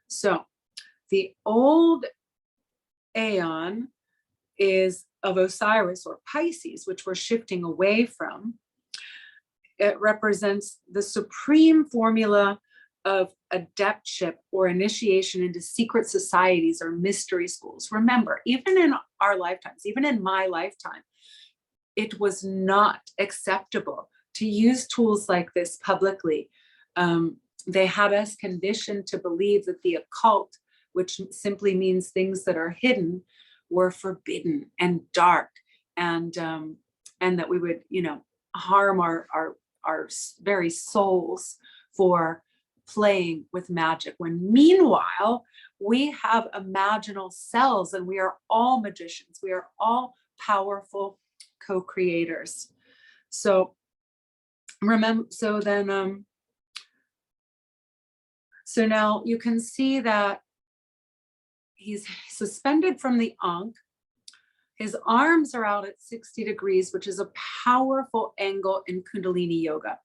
So the old Aeon is of Osiris or Pisces, which we're shifting away from. It represents the supreme formula of adeptship or initiation into secret societies or mystery schools. Remember, even in our lifetimes, even in my lifetime, it was not acceptable to use tools like this publicly. They had us conditioned to believe that the occult, which simply means things that are hidden, were forbidden and dark, and that we would, harm our very souls for playing with magic, when meanwhile we have imaginal selves and we are all magicians. We are all powerful co-creators. So remember, so now you can see that he's suspended from the Ankh. His arms are out at 60 degrees, which is a powerful angle in Kundalini yoga.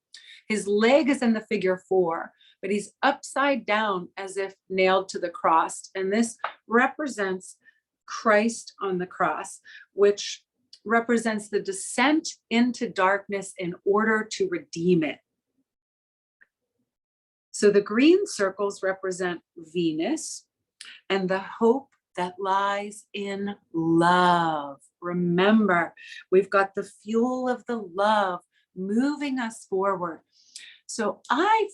His leg is in the figure 4, but he's upside down as if nailed to the cross. And this represents Christ on the cross, which represents the descent into darkness in order to redeem it. So the green circles represent Venus and the hope that lies in love. Remember, we've got the fuel of the love moving us forward. So I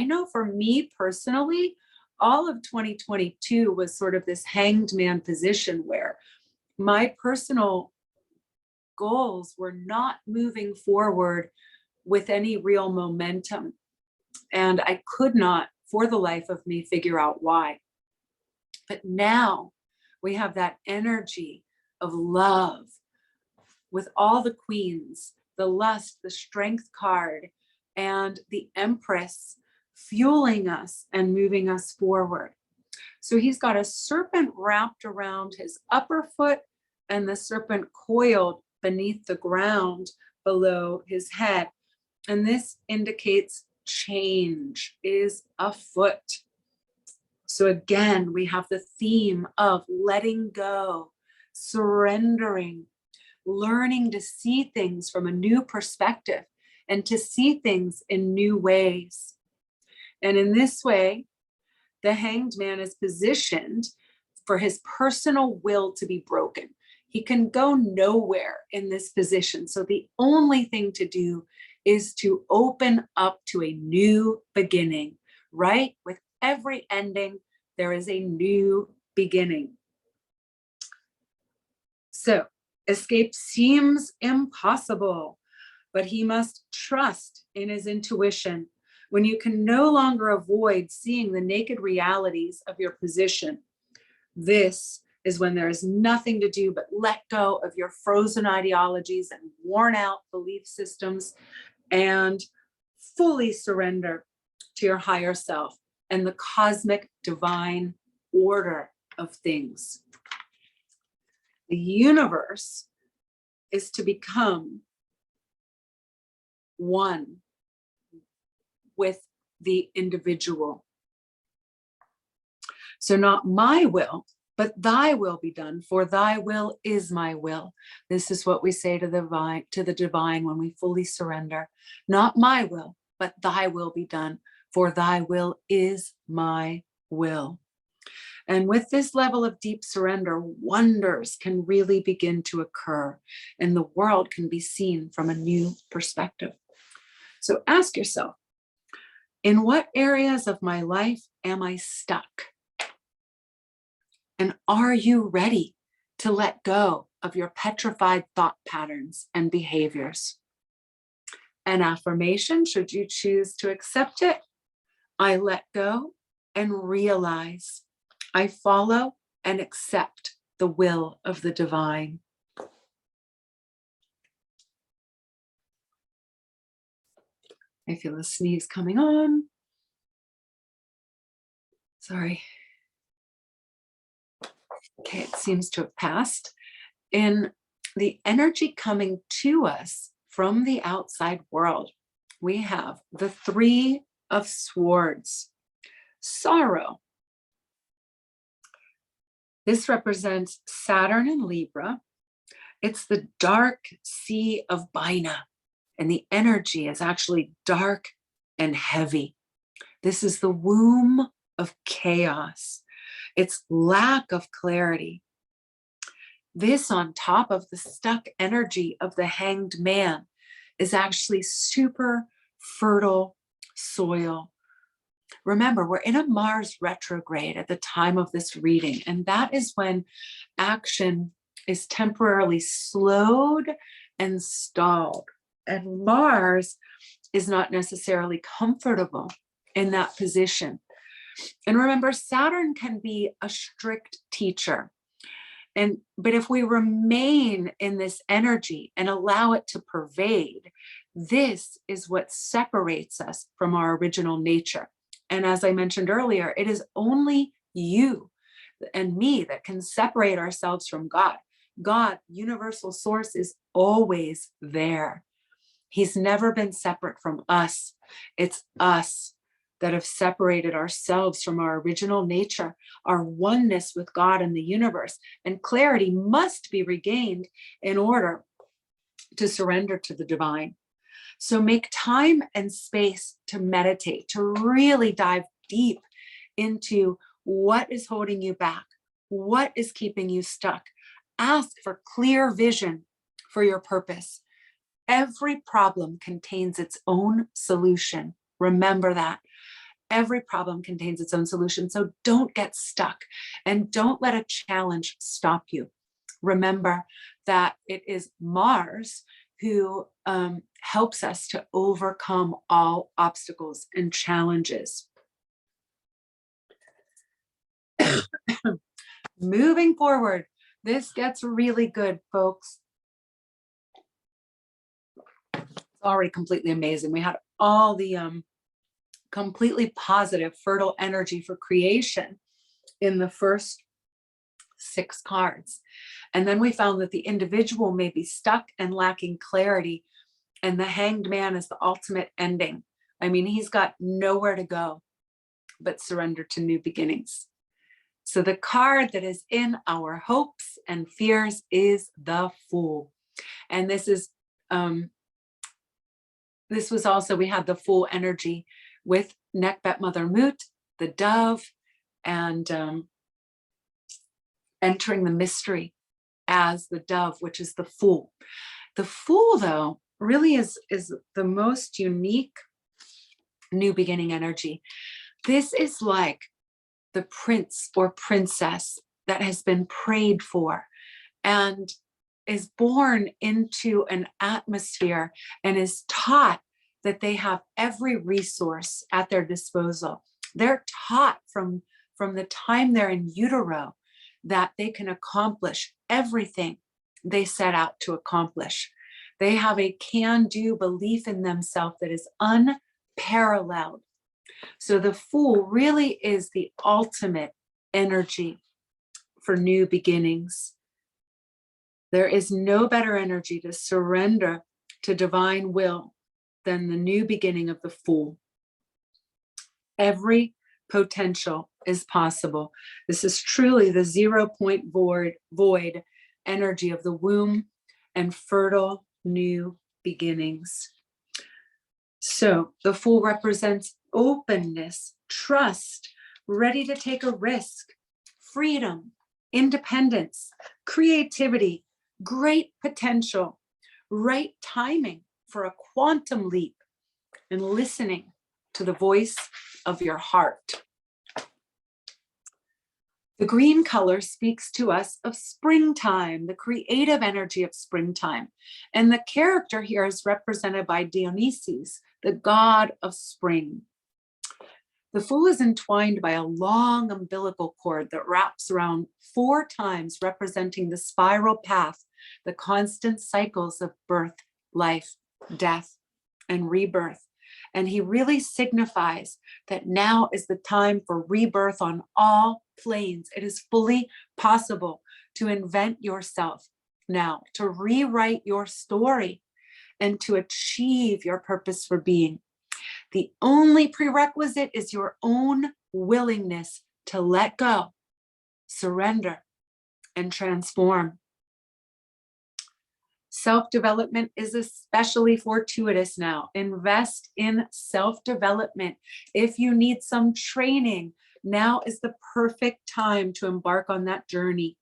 know for me personally, all of 2022 was sort of this hanged man position where my personal goals were not moving forward with any real momentum. And I could not, for the life of me, figure out why. But now we have that energy of love with all the queens, the lust, the strength card, and the Empress fueling us and moving us forward. So he's got a serpent wrapped around his upper foot and the serpent coiled beneath the ground below his head. And this indicates change is afoot. So again, we have the theme of letting go, surrendering, learning to see things from a new perspective and to see things in new ways. And in this way, the hanged man is positioned for his personal will to be broken. He can go nowhere in this position. So the only thing to do is to open up to a new beginning, right? With every ending, there is a new beginning. So escape seems impossible, but he must trust in his intuition. When you can no longer avoid seeing the naked realities of your position, this is when there is nothing to do but let go of your frozen ideologies and worn out belief systems and fully surrender to your higher self and the cosmic divine order of things. The universe is to become one with the individual. So not my will, but thy will be done, for thy will is my will. This is what we say to the divine when we fully surrender. Not my will, but thy will be done, for thy will is my will. And with this level of deep surrender, wonders can really begin to occur, and the world can be seen from a new perspective. So ask yourself, in what areas of my life am I stuck? And are you ready to let go of your petrified thought patterns and behaviors? An affirmation, should you choose to accept it: I let go and realize I follow and accept the will of the divine. I feel a sneeze coming on. Sorry. Okay, it seems to have passed. In the energy coming to us from the outside world, we have the Three of Swords, sorrow. This represents Saturn and Libra. It's the dark sea of Bina, and the energy is actually dark and heavy. This is the womb of chaos. It's lack of clarity. This, on top of the stuck energy of the Hanged Man, is actually super fertile soil. Remember, we're in a Mars retrograde at the time of this reading, and that is when action is temporarily slowed and stalled. And Mars is not necessarily comfortable in that position. And remember, Saturn can be a strict teacher. But if we remain in this energy and allow it to pervade, this is what separates us from our original nature. And as I mentioned earlier, it is only you and me that can separate ourselves from God. God, universal source, is always there. He's never been separate from us. It's us that have separated ourselves from our original nature, our oneness with God and the universe. And clarity must be regained in order to surrender to the divine. So make time and space to meditate, to really dive deep into what is holding you back, what is keeping you stuck. Ask for clear vision for your purpose. Every problem contains its own solution. Remember that. Every problem contains its own solution. So don't get stuck and don't let a challenge stop you. Remember that it is Mars who helps us to overcome all obstacles and challenges. Moving forward, this gets really good, folks. It's already completely amazing. We had all the completely positive, fertile energy for creation in the first 6 cards. And then we found that the individual may be stuck and lacking clarity. And the Hanged Man is the ultimate ending. I mean, he's got nowhere to go but surrender to new beginnings. So the card that is in our hopes and fears is the Fool. And this is, this was also, we had the Fool energy with Nekbet Mother Mut, the dove, and entering the mystery as the dove, which is the Fool. The Fool, though, really is the most unique new beginning energy. This is like the prince or princess that has been prayed for and is born into an atmosphere and is taught that they have every resource at their disposal. They're taught from the time they're in utero that they can accomplish everything they set out to accomplish. They have a can-do belief in themselves that is unparalleled. So the Fool really is the ultimate energy for new beginnings. There is no better energy to surrender to divine will than the new beginning of the Fool. Every potential is possible. This is truly the 0 point void energy of the womb and fertile new beginnings. So the Fool represents openness, trust, ready to take a risk, freedom, independence, creativity, great potential, right timing for a quantum leap, and listening to the voice of your heart. The green color speaks to us of springtime, the creative energy of springtime. And the character here is represented by Dionysus, the god of spring. The Fool is entwined by a long umbilical cord that wraps around 4 times, representing the spiral path, the constant cycles of birth, life, death, and rebirth. And he really signifies that now is the time for rebirth on all planes. It is fully possible to invent yourself now, to rewrite your story, and to achieve your purpose for being. The only prerequisite is your own willingness to let go, surrender, and transform. Self-development is especially fortuitous now. Invest in self-development. If you need some training, now is the perfect time to embark on that journey.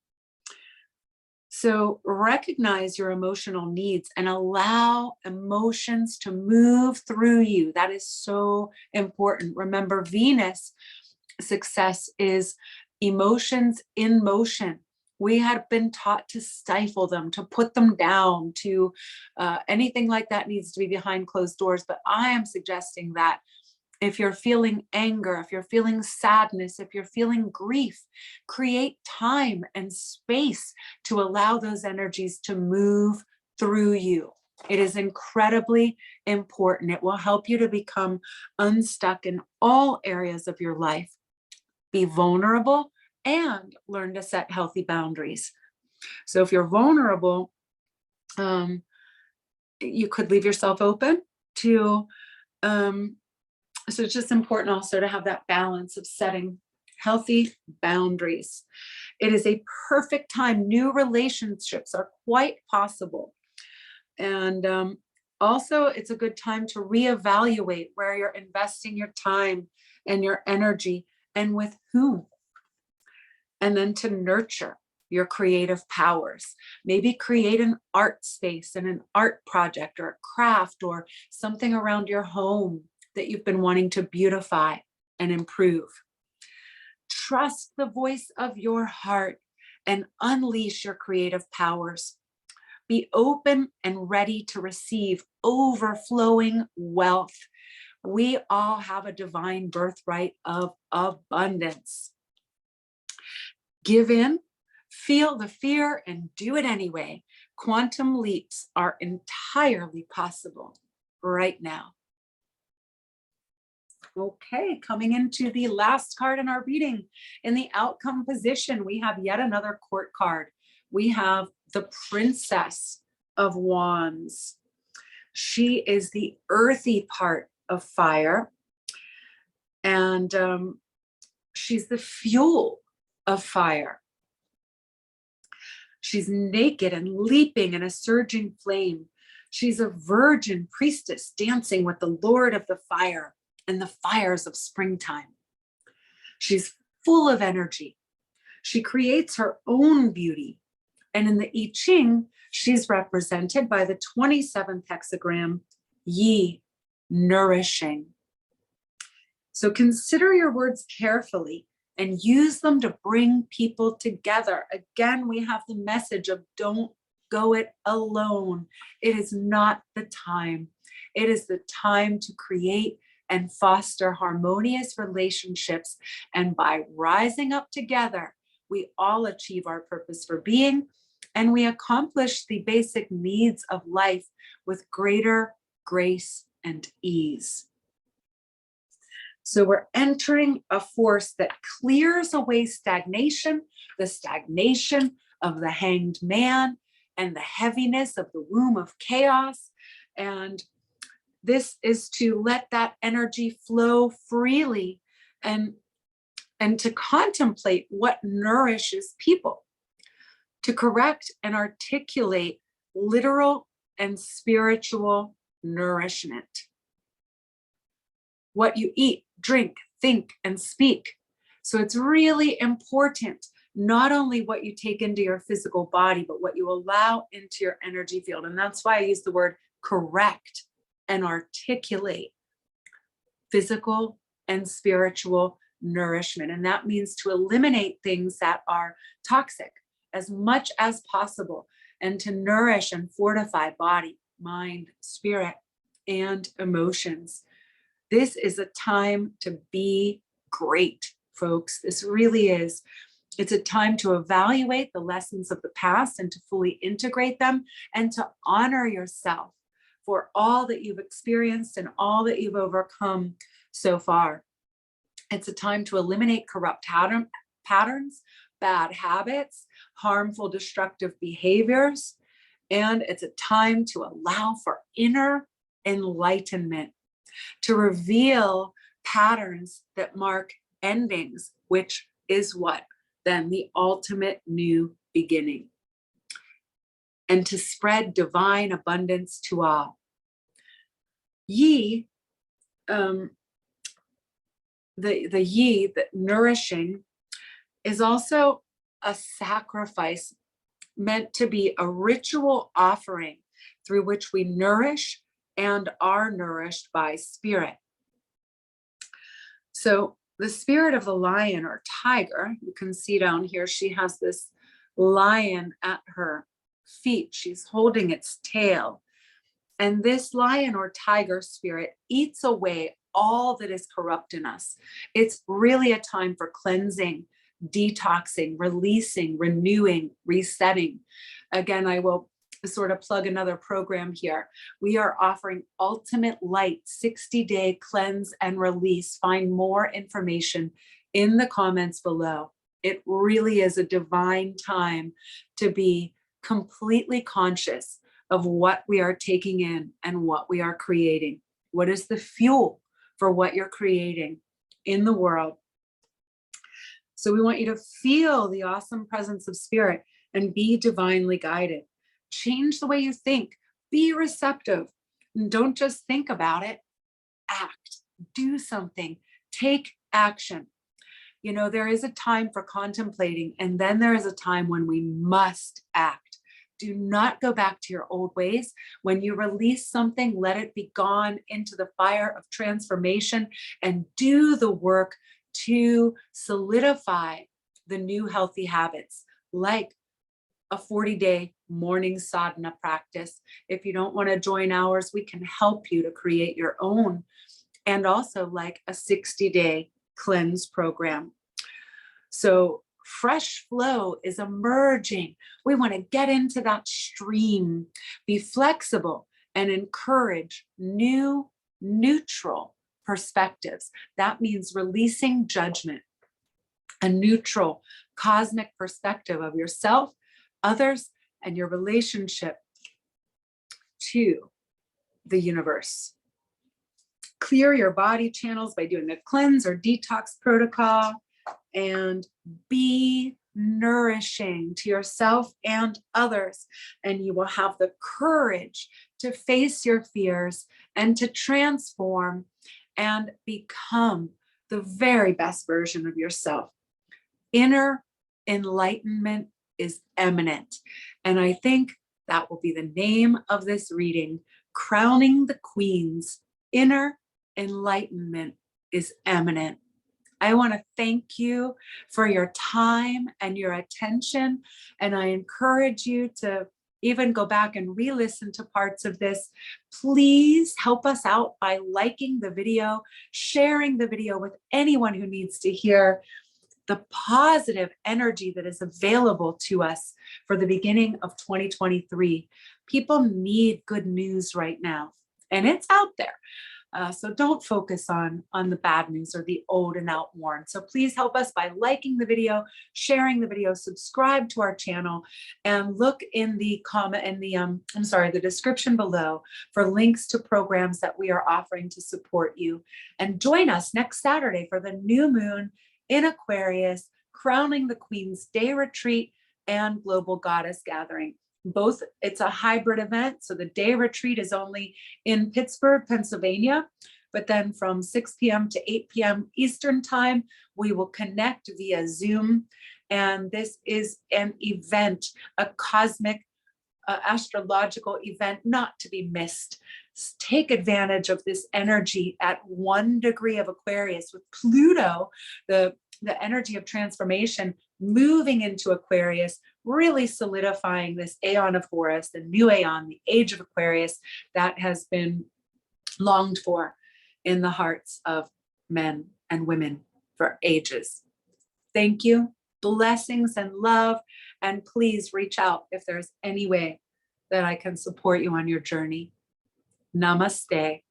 So recognize your emotional needs and allow emotions to move through you. That is so important. Remember, Venus success is emotions in motion. We had been taught to stifle them, to put them down, to anything like that needs to be behind closed doors. But I am suggesting that if you're feeling anger, if you're feeling sadness, if you're feeling grief, create time and space to allow those energies to move through you. It is incredibly important. It will help you to become unstuck in all areas of your life. Be vulnerable and learn to set healthy boundaries. So if you're vulnerable, you could leave yourself open to, so it's just important also to have that balance of setting healthy boundaries. It is a perfect time. New relationships are quite possible. And also it's a good time to reevaluate where you're investing your time and your energy and with whom. And then to nurture your creative powers. Maybe create an art space and an art project or a craft or something around your home that you've been wanting to beautify and improve. Trust the voice of your heart and unleash your creative powers. Be open and ready to receive overflowing wealth. We all have a divine birthright of abundance. Give in, feel the fear, and do it anyway. Quantum leaps are entirely possible right now. Okay, coming into the last card in our reading. In the outcome position, we have yet another court card. We have the Princess of Wands. She is the earthy part of fire, and she's the fuel of fire. She's naked and leaping in a surging flame. She's a virgin priestess dancing with the Lord of the fire and the fires of springtime. She's full of energy. She creates her own beauty. And in the I Ching, she's represented by the 27th hexagram, Yi, nourishing. So consider your words carefully and use them to bring people together. Again, we have the message of don't go it alone. It is not the time. It is the time to create and foster harmonious relationships. And by rising up together, we all achieve our purpose for being, and we accomplish the basic needs of life with greater grace and ease. So we're entering a force that clears away stagnation, the stagnation of the hanged man and the heaviness of the womb of chaos. And this is to let that energy flow freely and to contemplate what nourishes people, to correct and articulate literal and spiritual nourishment. What you eat, drink, think, and speak. So it's really important, not only what you take into your physical body, but what you allow into your energy field. And that's why I use the word correct and articulate physical and spiritual nourishment. And that means to eliminate things that are toxic as much as possible and to nourish and fortify body, mind, spirit, and emotions. This is a time to be great, folks. This really is. It's a time to evaluate the lessons of the past and to fully integrate them and to honor yourself for all that you've experienced and all that you've overcome so far. It's a time to eliminate corrupt patterns, bad habits, harmful, destructive behaviors. And it's a time to allow for inner enlightenment, to reveal patterns that mark endings, which is what? Then the ultimate new beginning. And to spread divine abundance to all. Yi, the yi, the nourishing, is also a sacrifice meant to be a ritual offering through which we nourish and are nourished by spirit. So the spirit of the lion or tiger, you can see down here, she has this lion at her feet. She's holding its tail. And this lion or tiger spirit eats away all that is corrupt in us. It's really a time for cleansing, detoxing, releasing, renewing, resetting. Again, I will sort of plug another program here. We are offering Ultimate Light 60-day cleanse and release. Find more information in the comments below. It really is a divine time to be completely conscious of what we are taking in and what we are creating. What is the fuel for what you're creating in the world? So we want you to feel the awesome presence of spirit and be divinely guided. Change the way you think. Be receptive. And don't just think about it. Act. Do something. Take action. You know, there is a time for contemplating, and then there is a time when we must act. Do not go back to your old ways. When you release something, let it be gone into the fire of transformation and do the work to solidify the new healthy habits, like a 40-day morning sadhana practice. If you don't want to join ours, we can help you to create your own. And also like a 60-day cleanse program. So fresh flow is emerging. We want to get into that stream, be flexible, and encourage new, neutral perspectives. That means releasing judgment, a neutral cosmic perspective of yourself, others, and your relationship to the universe. Clear your body channels by doing a cleanse or detox protocol, and be nourishing to yourself and others. And you will have the courage to face your fears and to transform and become the very best version of yourself. Inner enlightenment is eminent. And I think that will be the name of this reading, Crowning the Queens. Inner enlightenment is eminent. I want to thank you for your time and your attention. And I encourage you to even go back and re-listen to parts of this. Please help us out by liking the video, sharing the video with anyone who needs to hear the positive energy that is available to us for the beginning of 2023. People need good news right now, and it's out there. So don't focus on the bad news or the old and outworn. So please help us by liking the video, sharing the video, subscribe to our channel, and look in the comment in the description below for links to programs that we are offering to support you. And join us next Saturday for the new moon in Aquarius, Crowning the Queen's Day Retreat and Global Goddess Gathering. Both, it's a hybrid event. So the day retreat is only in Pittsburgh, Pennsylvania, but then from 6 p.m. to 8 p.m. Eastern time, we will connect via Zoom. And this is an event, a cosmic, astrological event not to be missed. Take advantage of this energy at 1 degree of Aquarius with Pluto, the energy of transformation, moving into Aquarius, really solidifying this aeon of Horus, the new aeon, the age of Aquarius that has been longed for in the hearts of men and women. for ages. Thank you. Blessings and love. And please reach out if there's any way that I can support you on your journey. Namaste.